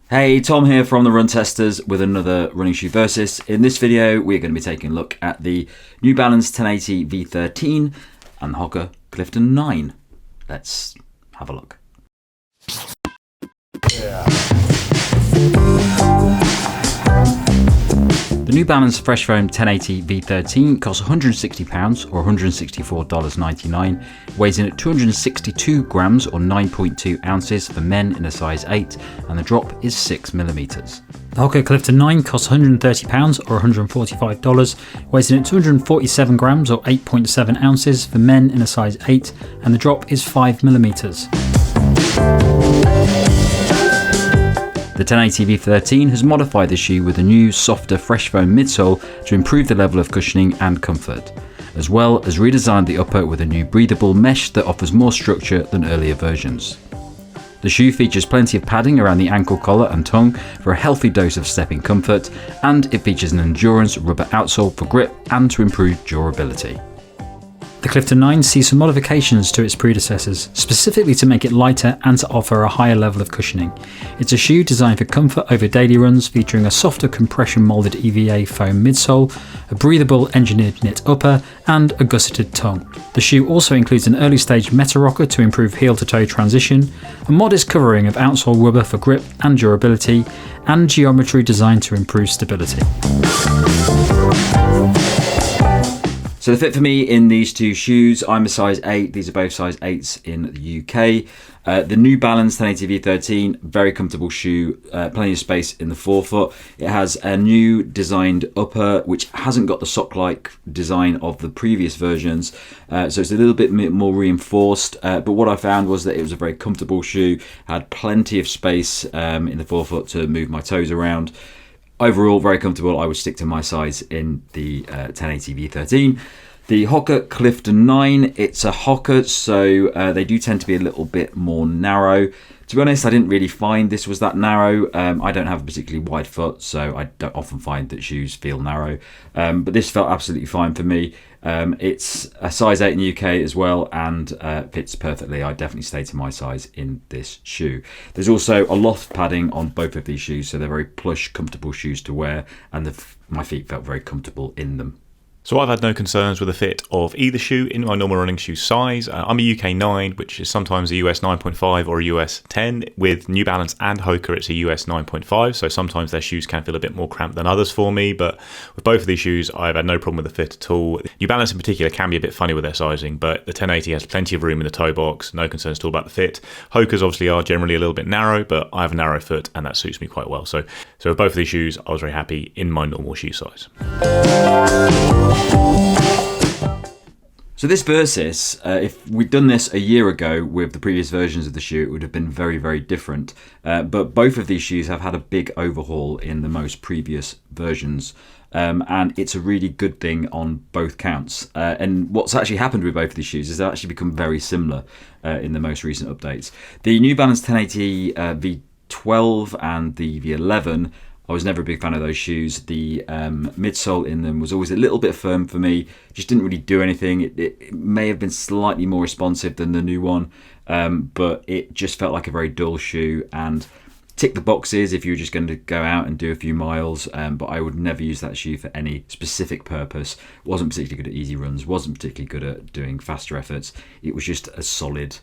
Hey, Tom here from the Run Testers with another running shoe versus. In this video, we're going to be taking a look at the New Balance 1080 V13 and the Hoka Clifton 9. Let's have a look. The New Balance Freshfoam 1080 V13 costs £160 or $164.99, weighs in at 262 grams or 9.2 ounces for men in a size 8, and the drop is 6mm. The Hoka Clifton 9 costs £130 or $145, weighs in at 247 grams or 8.7 ounces for men in a size 8, and the drop is 5mm. The 1080 V13 has modified the shoe with a new, softer Freshfoam midsole to improve the level of cushioning and comfort, as well as redesigned the upper with a new breathable mesh that offers more structure than earlier versions. The shoe features plenty of padding around the ankle collar and tongue for a healthy dose of stepping comfort, and it features an endurance rubber outsole for grip and to improve durability. The Clifton 9 sees some modifications to its predecessors, specifically to make it lighter and to offer a higher level of cushioning. It's a shoe designed for comfort over daily runs, featuring a softer compression moulded EVA foam midsole, a breathable engineered knit upper, and a gusseted tongue. The shoe also includes an early stage meta rocker to improve heel to toe transition, a modest covering of outsole rubber for grip and durability, and geometry designed to improve stability. So the fit for me in these two shoes, I'm a size 8, these are both size 8s in the UK. The New Balance 1080 V13, very comfortable shoe, plenty of space in the forefoot. It has a new designed upper, which hasn't got the sock-like design of the previous versions, so it's a little bit more reinforced, but what I found was that it was a very comfortable shoe, had plenty of space in the forefoot to move my toes around. Overall, very comfortable. I would stick to my size in the 1080 V13. The Hoka Clifton 9, it's a Hoka, so they do tend to be a little bit more narrow. To be honest, I didn't really find this was that narrow. I don't have a particularly wide foot, so I don't often find that shoes feel narrow. But this felt absolutely fine for me. It's a size 8 in the UK as well, and fits perfectly. I definitely stay to my size in this shoe. There's also a lot of padding on both of these shoes, so they're very plush, comfortable shoes to wear, and my feet felt very comfortable in them. So I've had no concerns with the fit of either shoe in my normal running shoe size. I'm a UK 9, which is sometimes a US 9.5 or a US 10. With New Balance and Hoka, it's a US 9.5, so sometimes their shoes can feel a bit more cramped than others for me, but with both of these shoes, I've had no problem with the fit at all. New Balance in particular can be a bit funny with their sizing, but the 1080 has plenty of room in the toe box, no concerns at all about the fit. Hoka's obviously are generally a little bit narrow, but I have a narrow foot, and that suits me quite well. So with both of these shoes, I was very happy in my normal shoe size. So this versus, if we'd done this a year ago with the previous versions of the shoe, it would have been very, very different. But both of these shoes have had a big overhaul in the most previous versions. And it's a really good thing on both counts. And what's actually happened with both of these shoes is they've actually become very similar in the most recent updates. The New Balance 1080 V12 and the V11, I was never a big fan of those shoes. The midsole in them was always a little bit firm for me. Just didn't really do anything. It may have been slightly more responsive than the new one, but it just felt like a very dull shoe and ticked the boxes if you were just going to go out and do a few miles, but I would never use that shoe for any specific purpose. Wasn't particularly good at easy runs, wasn't particularly good at doing faster efforts. It was just a solid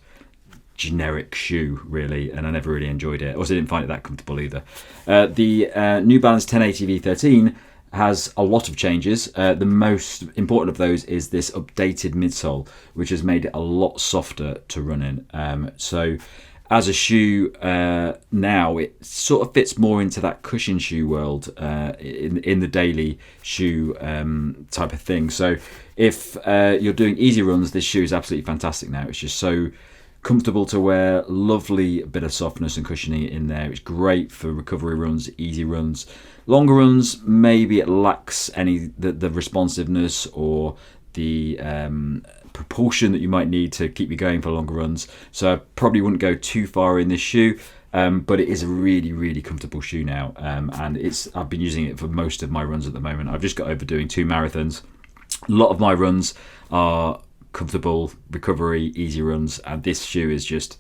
generic shoe really, and I never really enjoyed it. Also didn't find it that comfortable either. The New Balance 1080 V13 has a lot of changes. The most important of those is this updated midsole, which has made it a lot softer to run in. So as a shoe now, it sort of fits more into that cushion shoe world in the daily shoe type of thing. So if you're doing easy runs, this shoe is absolutely fantastic now. It's just so comfortable to wear, lovely bit of softness and cushioning in there. It's great for recovery runs, easy runs. Longer runs, maybe it lacks any the responsiveness or the propulsion that you might need to keep you going for longer runs. So I probably wouldn't go too far in this shoe, but it is a really, really comfortable shoe now. And I've been using it for most of my runs at the moment. I've just got over doing 2 marathons. A lot of my runs are comfortable recovery, easy runs, and this shoe is just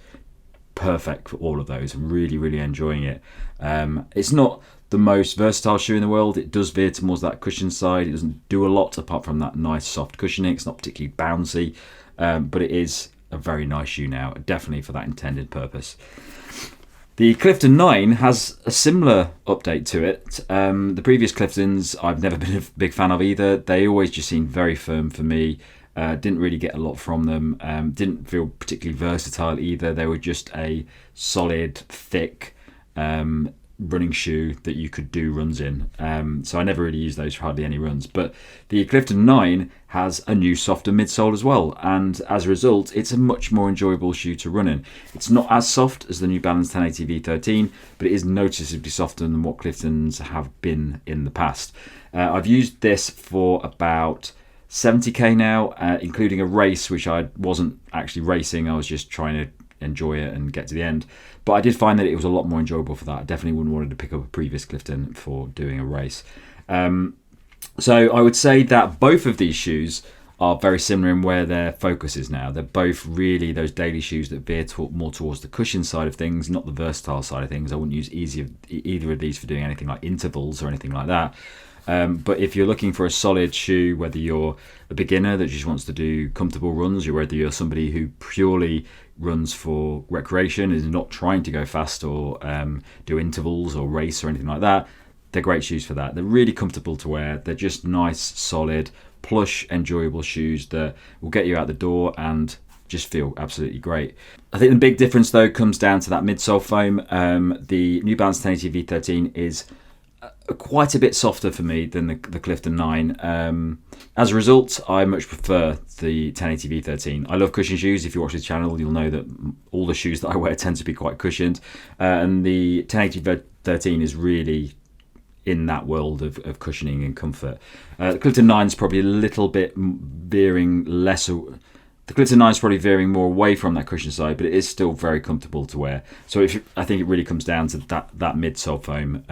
perfect for all of those. I'm really, really enjoying it. It's not the most versatile shoe in the world. It does veer towards that cushion side. It doesn't do a lot apart from that nice soft cushioning. It's not particularly bouncy, but it is a very nice shoe now, definitely for that intended purpose. The Clifton 9 has a similar update to it. The previous Cliftons I've never been a big fan of either. They always just seemed very firm for me. Didn't really get a lot from them. Didn't feel particularly versatile either. They were just a solid, thick running shoe that you could do runs in. So I never really used those for hardly any runs. But the Clifton 9 has a new softer midsole as well, and as a result it's a much more enjoyable shoe to run in. It's not as soft as the New Balance 1080 V13, but it is noticeably softer than what Cliftons have been in the past. I've used this for about 70k now, including a race which I wasn't actually racing. I was just trying to enjoy it and get to the end, but I did find that it was a lot more enjoyable for that. I definitely wouldn't want to pick up a previous Clifton for doing a race. So I would say that both of these shoes are very similar in where their focus is now. They're both really those daily shoes that veer more towards the cushion side of things, not the versatile side of things. I wouldn't use either of these for doing anything like intervals or anything like that. But if you're looking for a solid shoe, whether you're a beginner that just wants to do comfortable runs, or whether you're somebody who purely runs for recreation, is not trying to go fast or do intervals or race or anything like that, they're great shoes for that. They're really comfortable to wear. They're just nice, solid, plush, enjoyable shoes that will get you out the door and just feel absolutely great. I think the big difference though comes down to that midsole foam. The New Balance 1080 V13 is quite a bit softer for me than the Clifton 9. As a result, I much prefer the 1080 V13. I love cushion shoes. If you watch this channel, you'll know that all the shoes that I wear tend to be quite cushioned, and the 1080 V13 is really in that world of cushioning and comfort. The Clifton 9 is probably a little bit veering lesser. The Clifton 9 is probably veering more away from that cushion side, but it is still very comfortable to wear. So I think it really comes down to that midsole foam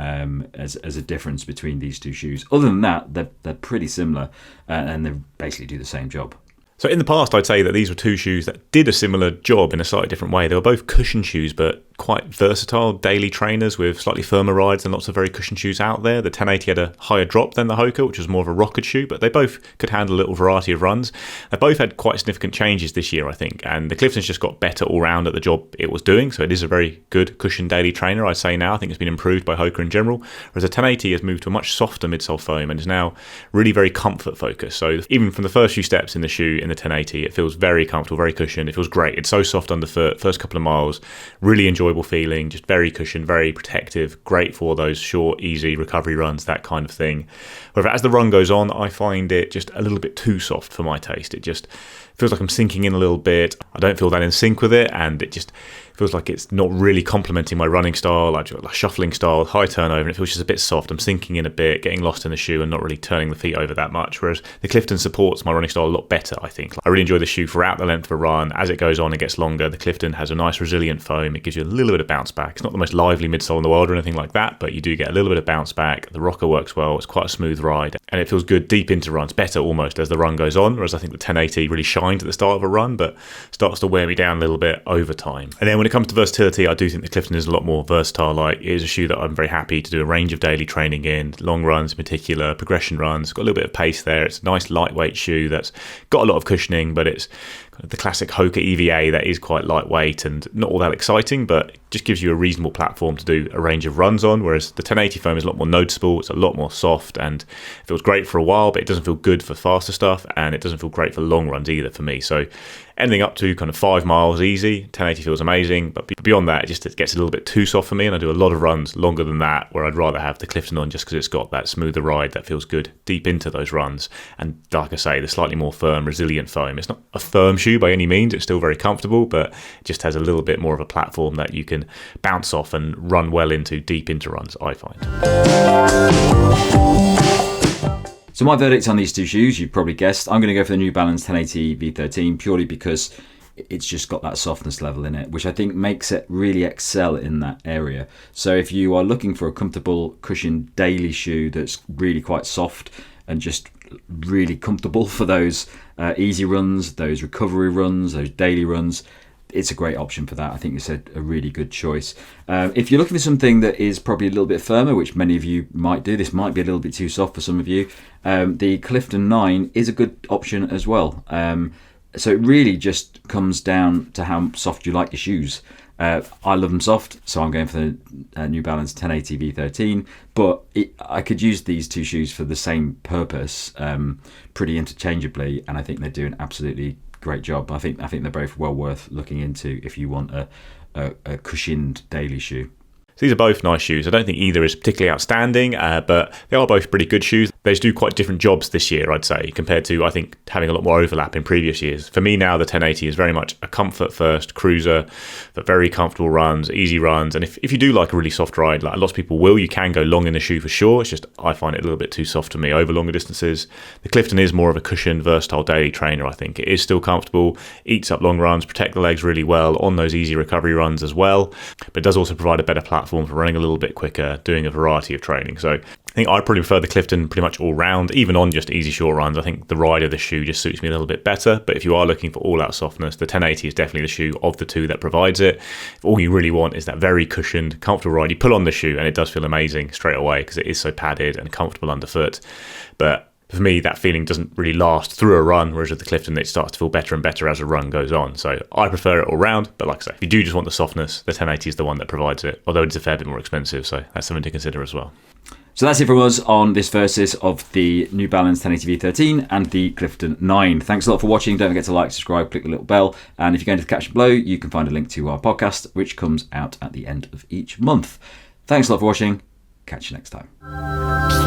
as a difference between these two shoes. Other than that, they're pretty similar, and they basically do the same job. So in the past, I'd say that these were two shoes that did a similar job in a slightly different way. They were both cushion shoes, but quite versatile daily trainers with slightly firmer rides than lots of very cushion shoes out there. The 1080 had a higher drop than the Hoka, which was more of a rocket shoe, but they both could handle a little variety of runs. They both had quite significant changes this year, I think, and the Clifton's just got better all round at the job it was doing, so it is a very good cushion daily trainer, I'd say now. I think it's been improved by Hoka in general, whereas the 1080 has moved to a much softer midsole foam and is now really very comfort focused. So even from the first few steps in the shoe in the 1080, it feels very comfortable, very cushioned. It feels great. It's so soft underfoot, first couple of miles, really enjoyable feeling, just very cushioned, very protective, great for those short, easy recovery runs, that kind of thing. However, as the run goes on, I find it just a little bit too soft for my taste. It just feels like I'm sinking in a little bit. I don't feel that in sync with it, and it just feels like it's not really complementing my running style, like shuffling style, high turnover, and it feels just a bit soft. I'm sinking in a bit, getting lost in the shoe and not really turning the feet over that much, whereas the Clifton supports my running style a lot better, I think. I really enjoy the shoe throughout the length of a run. As it goes on, it gets longer. The Clifton has a nice resilient foam. It gives you a little bit of bounce back. It's not the most lively midsole in the world or anything like that, but you do get a little bit of bounce back. The rocker works well. It's quite a smooth ride, and it feels good deep into runs, better almost as the run goes on, whereas I think the 1080 really shines at the start of a run, but starts to wear me down a little bit over time. And then when it comes to versatility, I do think the Clifton is a lot more versatile. Like, it is a shoe that I'm very happy to do a range of daily training in, long runs in particular, progression runs. Got a little bit of pace there. It's a nice lightweight shoe that's got a lot of cushioning, but it's kind of the classic Hoka EVA that is quite lightweight and not all that exciting, but just gives you a reasonable platform to do a range of runs on, whereas the 1080 foam is a lot more noticeable. It's a lot more soft and it feels great for a while, but it doesn't feel good for faster stuff, and it doesn't feel great for long runs either for me. So anything up to kind of 5 miles easy, 1080 feels amazing, but beyond that, it gets a little bit too soft for me, and I do a lot of runs longer than that, where I'd rather have the Clifton on just because it's got that smoother ride that feels good deep into those runs. And like I say, the slightly more firm, resilient foam. It's not a firm shoe by any means, it's still very comfortable, but it just has a little bit more of a platform that you can bounce off and run well into deep into runs, I find. So my verdict on these two shoes, you've probably guessed, I'm going to go for the New Balance 1080 V13 purely because it's just got that softness level in it, which I think makes it really excel in that area. So if you are looking for a comfortable cushioned daily shoe that's really quite soft and just really comfortable for those easy runs, those recovery runs, those daily runs, it's a great option for that. I think it's a really good choice. If you're looking for something that is probably a little bit firmer, which many of you might do, this might be a little bit too soft for some of you, the Clifton 9 is a good option as well. So it really just comes down to how soft you like your shoes. I love them soft, so I'm going for the New Balance 1080 V13, but I could use these two shoes for the same purpose pretty interchangeably, and I think they do an absolutely great job. I think they're both well worth looking into if you want a cushioned daily shoe. So these are both nice shoes. I don't think either is particularly outstanding, but they are both pretty good shoes. They just do quite different jobs this year, I'd say, compared to, I think, having a lot more overlap in previous years. For me now, the 1080 is very much a comfort-first cruiser for very comfortable runs, easy runs. And if you do like a really soft ride, like a lot of people will, you can go long in the shoe for sure. It's just I find it a little bit too soft for me over longer distances. The Clifton is more of a cushioned, versatile daily trainer, I think. It is still comfortable, eats up long runs, protect the legs really well on those easy recovery runs as well. But it does also provide a better platform for running a little bit quicker, doing a variety of training. So I think I probably prefer the Clifton pretty much all round, even on just easy short runs. I think the ride of the shoe just suits me a little bit better. But if you are looking for all-out softness, the 1080 is definitely the shoe of the two that provides it. If all you really want is that very cushioned, comfortable ride, you pull on the shoe and it does feel amazing straight away because it is so padded and comfortable underfoot. But for me, that feeling doesn't really last through a run, whereas with the Clifton, it starts to feel better and better as the run goes on. So I prefer it all round, but like I say, if you do just want the softness, the 1080 is the one that provides it, although it's a fair bit more expensive, so that's something to consider as well. So that's it from us on this versus of the New Balance 1080 V13 and the Clifton 9. Thanks a lot for watching. Don't forget to like, subscribe, click the little bell. And if you go into the caption below, you can find a link to our podcast, which comes out at the end of each month. Thanks a lot for watching. Catch you next time.